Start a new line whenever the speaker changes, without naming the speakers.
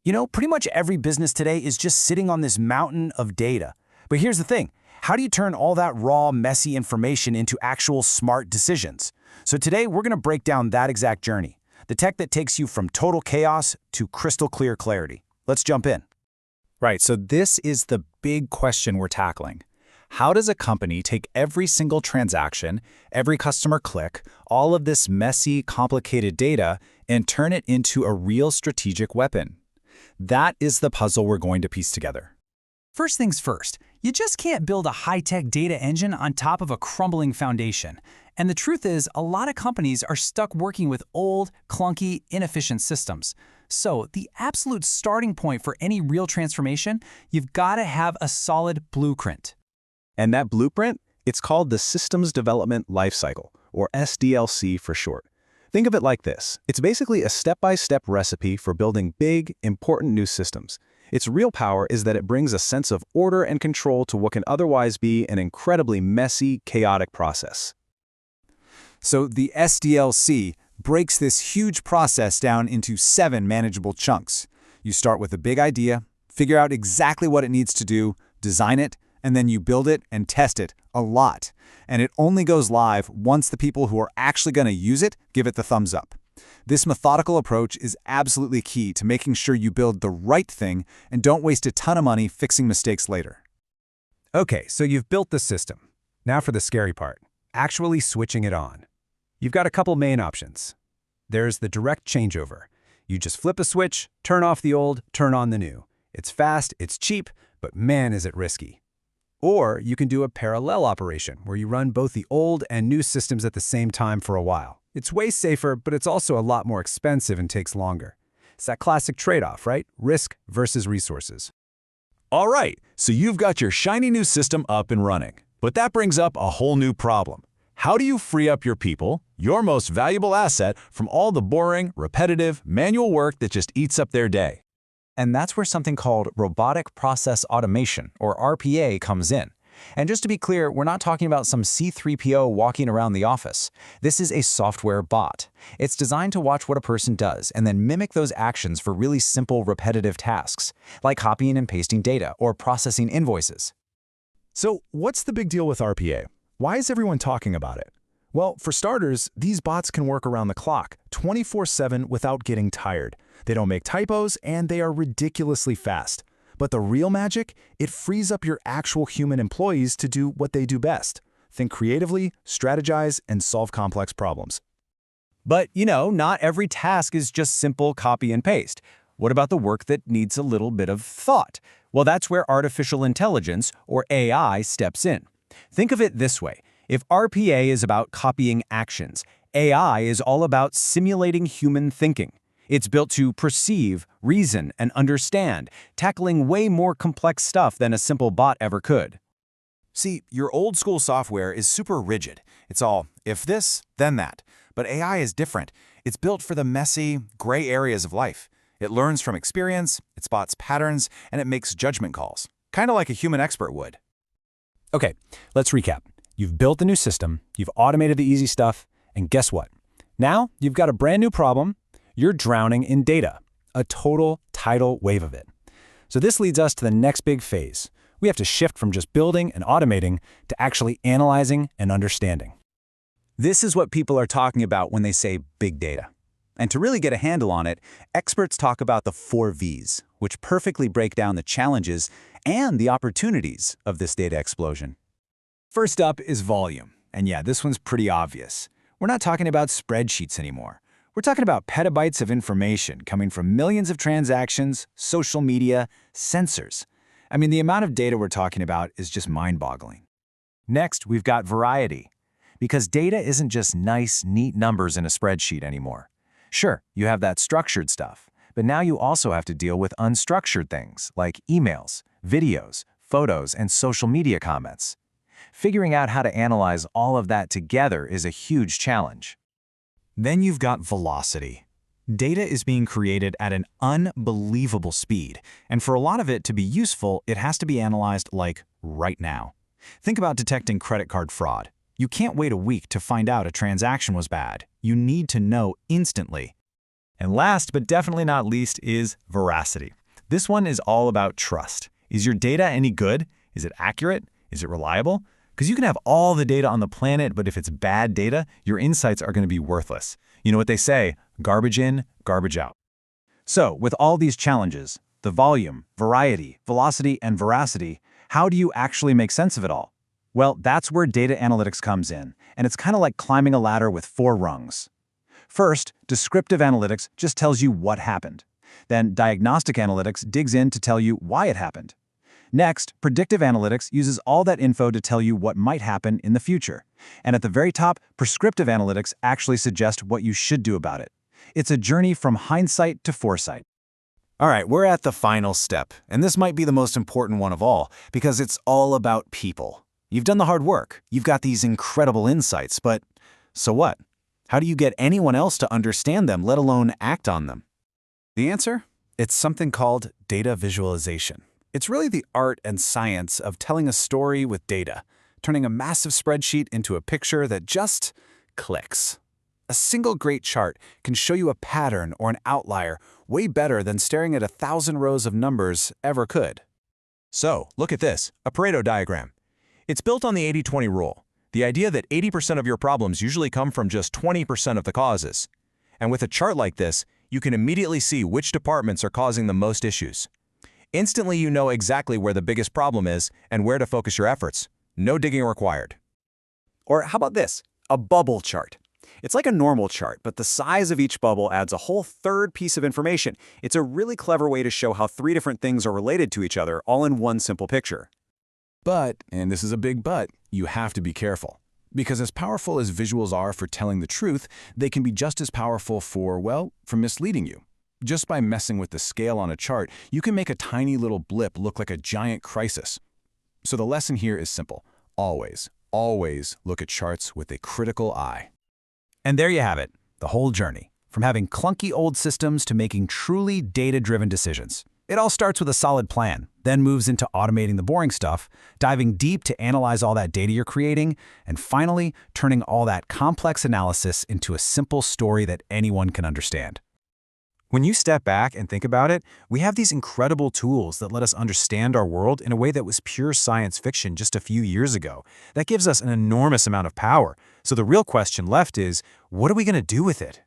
Pretty much every business today is just sitting on this mountain of data. But here's the thing. How do you turn all that raw, messy information into actual smart decisions? So today, we're going to break down that exact journey. The tech that takes you from total chaos to crystal clear clarity. Let's jump in.
Right, so this is the big question we're tackling. How does a company take every single transaction, every customer click, all of this messy, complicated data, and turn it into a real strategic weapon? That is the puzzle we're going to piece together.
First things first, you just can't build a high-tech data engine on top of a crumbling foundation. And the truth is, a lot of companies are stuck working with old, clunky, inefficient systems. So the absolute starting point for any real transformation, you've got to have a solid blueprint.
And that blueprint, it's called the Systems Development Lifecycle, or SDLC for short. Think of it like this. It's basically a step-by-step recipe for building big, important new systems. Its real power is that it brings a sense of order and control to what can otherwise be an incredibly messy, chaotic process.
So the SDLC breaks this huge process down into 7 manageable chunks. You start with a big idea, figure out exactly what it needs to do, design it, and then you build it and test it a lot. And it only goes live once the people who are actually going to use it give it the thumbs up. This methodical approach is absolutely key to making sure you build the right thing and don't waste a ton of money fixing mistakes later.
Okay, so you've built the system. Now for the scary part, actually switching it on. You've got a couple main options. There's the direct changeover. You just flip a switch, turn off the old, turn on the new. It's fast, it's cheap, but man is it risky. Or you can do a parallel operation where you run both the old and new systems at the same time for a while. It's way safer, but it's also a lot more expensive and takes longer. It's that classic trade-off, right? Risk versus resources.
All right, so you've got your shiny new system up and running. But that brings up a whole new problem. How do you free up your people, your most valuable asset, from all the boring, repetitive, manual work that just eats up their day?
And that's where something called robotic process automation, or RPA, comes in. And just to be clear, we're not talking about some C-3PO walking around the office. This is a software bot. It's designed to watch what a person does and then mimic those actions for really simple, repetitive tasks, like copying and pasting data or processing invoices.
So what's the big deal with RPA? Why is everyone talking about it? Well, for starters, these bots can work around the clock, 24/7 without getting tired. They don't make typos, and they are ridiculously fast. But the real magic? It frees up your actual human employees to do what they do best. Think creatively, strategize, and solve complex problems.
But, not every task is just simple copy and paste. What about the work that needs a little bit of thought? Well, that's where artificial intelligence, or AI, steps in. Think of it this way. If RPA is about copying actions, AI is all about simulating human thinking. It's built to perceive, reason, and understand, tackling way more complex stuff than a simple bot ever could.
See, your old school software is super rigid. It's all, if this, then that. But AI is different. It's built for the messy, gray areas of life. It learns from experience, it spots patterns, and it makes judgment calls. Kind of like a human expert would.
Okay, let's recap. You've built the new system, you've automated the easy stuff, and guess what? Now you've got a brand new problem. You're drowning in data, a total tidal wave of it. So this leads us to the next big phase. We have to shift from just building and automating to actually analyzing and understanding.
This is what people are talking about when they say big data. And to really get a handle on it, experts talk about the 4 V's, which perfectly break down the challenges and the opportunities of this data explosion. First up is volume. And yeah, this one's pretty obvious. We're not talking about spreadsheets anymore. We're talking about petabytes of information coming from millions of transactions, social media, sensors. I mean, the amount of data we're talking about is just mind-boggling. Next, we've got variety. Because data isn't just nice, neat numbers in a spreadsheet anymore. Sure, you have that structured stuff, but now you also have to deal with unstructured things like emails, videos, photos, and social media comments. Figuring out how to analyze all of that together is a huge challenge.
Then you've got velocity. Data is being created at an unbelievable speed, and for a lot of it to be useful, it has to be analyzed like right now. Think about detecting credit card fraud. You can't wait a week to find out a transaction was bad. You need to know instantly. And last but definitely not least is veracity. This one is all about trust. Is your data any good? Is it accurate? Is it reliable? Because you can have all the data on the planet, but if it's bad data, your insights are going to be worthless. You know what they say, garbage in, garbage out.
So, with all these challenges, the volume, variety, velocity, and veracity, how do you actually make sense of it all? Well, that's where data analytics comes in, and it's kind of like climbing a ladder with 4 rungs. First, descriptive analytics just tells you what happened. Then, diagnostic analytics digs in to tell you why it happened. Next, predictive analytics uses all that info to tell you what might happen in the future. And at the very top, prescriptive analytics actually suggest what you should do about it. It's a journey from hindsight to foresight.
All right, we're at the final step, and this might be the most important one of all, because it's all about people. You've done the hard work, you've got these incredible insights, but so what? How do you get anyone else to understand them, let alone act on them?
The answer? It's something called data visualization. It's really the art and science of telling a story with data, turning a massive spreadsheet into a picture that just clicks. A single great chart can show you a pattern or an outlier way better than staring at 1,000 rows of numbers ever could.
So, look at this, a Pareto diagram. It's built on the 80-20 rule, the idea that 80% of your problems usually come from just 20% of the causes. And with a chart like this, you can immediately see which departments are causing the most issues. Instantly, you know exactly where the biggest problem is and where to focus your efforts. No digging required.
Or how about this? A bubble chart. It's like a normal chart, but the size of each bubble adds a whole third piece of information. It's a really clever way to show how 3 different things are related to each other, all in one simple picture.
But, and this is a big but, you have to be careful. Because as powerful as visuals are for telling the truth, they can be just as powerful for misleading you. Just by messing with the scale on a chart, you can make a tiny little blip look like a giant crisis. So the lesson here is simple. Always, always look at charts with a critical eye.
And there you have it, the whole journey, from having clunky old systems to making truly data-driven decisions. It all starts with a solid plan, then moves into automating the boring stuff, diving deep to analyze all that data you're creating, and finally turning all that complex analysis into a simple story that anyone can understand.
When you step back and think about it, we have these incredible tools that let us understand our world in a way that was pure science fiction just a few years ago. That gives us an enormous amount of power. So the real question left is, what are we going to do with it?